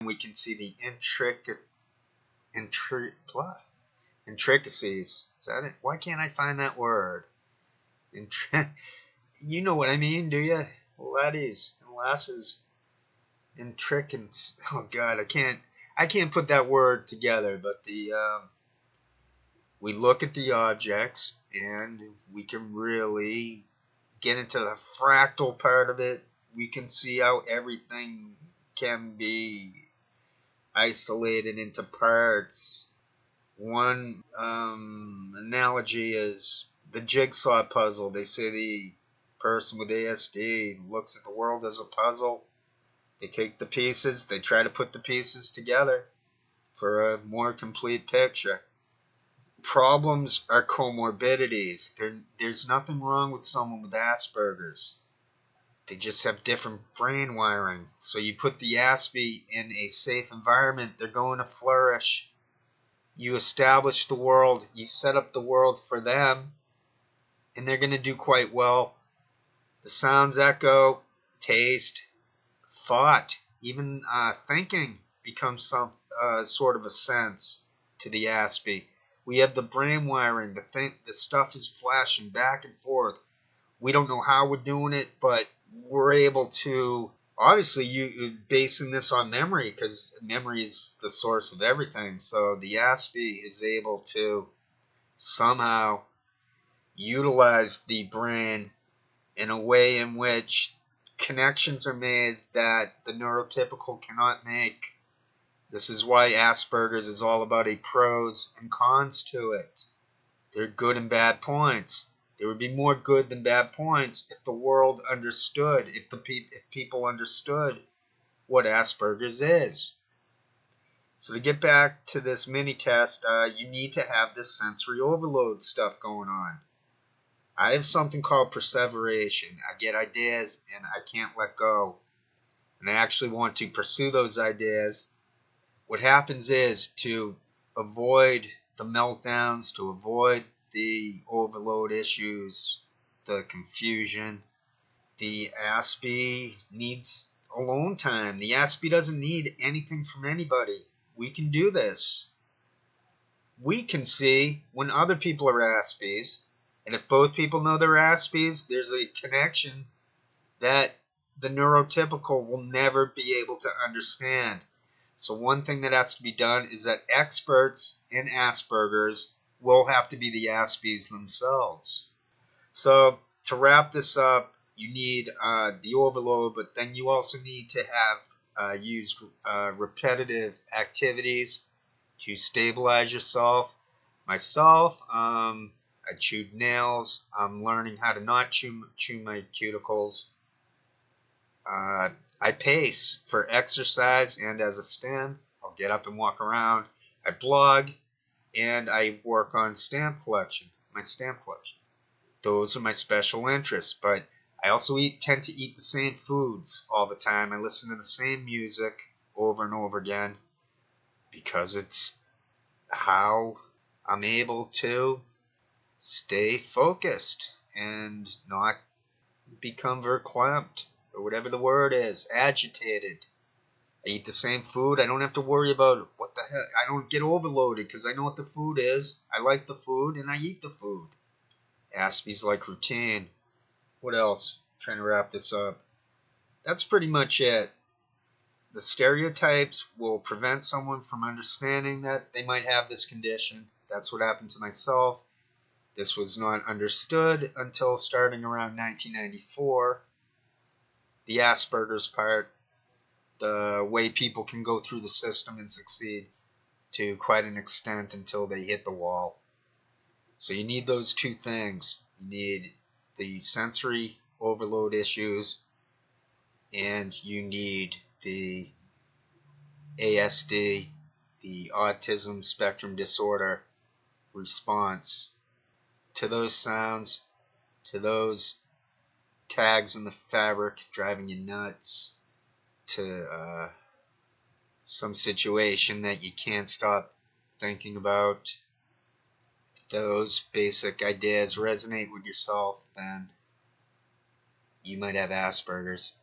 We can see the intricacies. Is that it? Why can't I find that word? You know what I mean, do you? Laddies and lasses. Intricants. Oh God, I can't put that word together. But we look at the objects and we can really get into the fractal part of it. We can see how everything can be isolated into parts. One analogy is the jigsaw puzzle. They say the person with ASD looks at the world as a puzzle. They take the pieces, they try to put the pieces together for a more complete picture. Problems are comorbidities. There's nothing wrong with someone with Asperger's. They just have different brain wiring. So you put the Aspie in a safe environment, they're going to flourish. You establish the world, you set up the world for them, and they're going to do quite well. The sounds echo, taste, thought, even thinking becomes some sort of a sense to the Aspie. We have the brain wiring. The stuff is flashing back and forth. We don't know how we're doing it, but we're able to. Obviously, you basing this on memory because memory is the source of everything. So the Aspie is able to somehow utilize the brain in a way in which connections are made that the neurotypical cannot make. This is why Asperger's is all about a pros and cons to it. There are good and bad points. There would be more good than bad points if the world understood, if people understood what Asperger's is. So to get back to this mini test, you need to have this sensory overload stuff going on. I have something called perseveration. I get ideas and I can't let go. And I actually want to pursue those ideas. What happens is, to avoid the meltdowns, to avoid the overload issues, the confusion, the Aspie needs alone time. The Aspie doesn't need anything from anybody. We can do this. We can see when other people are Aspies, and if both people know they're Aspies, there's a connection that the neurotypical will never be able to understand. So one thing that has to be done is that experts in Asperger's will have to be the Aspies themselves. So to wrap this up, you need the overload, but then you also need to have used repetitive activities to stabilize yourself. Myself, I chewed nails. I'm learning how to not chew my cuticles. I pace for exercise and as a stand. I'll get up and walk around. I blog, and I work on my stamp collection. Those are my special interests, but I also tend to eat the same foods all the time. I listen to the same music over and over again because it's how I'm able to stay focused and not become verklempt, or whatever the word is, agitated. I eat the same food. I don't have to worry about what the hell. I don't get overloaded because I know what the food is. I like the food and I eat the food. Aspie's like routine. What else? I'm trying to wrap this up. That's pretty much it. The stereotypes will prevent someone from understanding that they might have this condition. That's what happened to myself. This was not understood until starting around 1994. The Asperger's part, the way people can go through the system and succeed to quite an extent until they hit the wall. So you need those two things. You need the sensory overload issues, and you need the ASD, the autism spectrum disorder response to those sounds, to those tags in the fabric driving you nuts, to some situation that you can't stop thinking about. If those basic ideas resonate with yourself, then you might have Asperger's.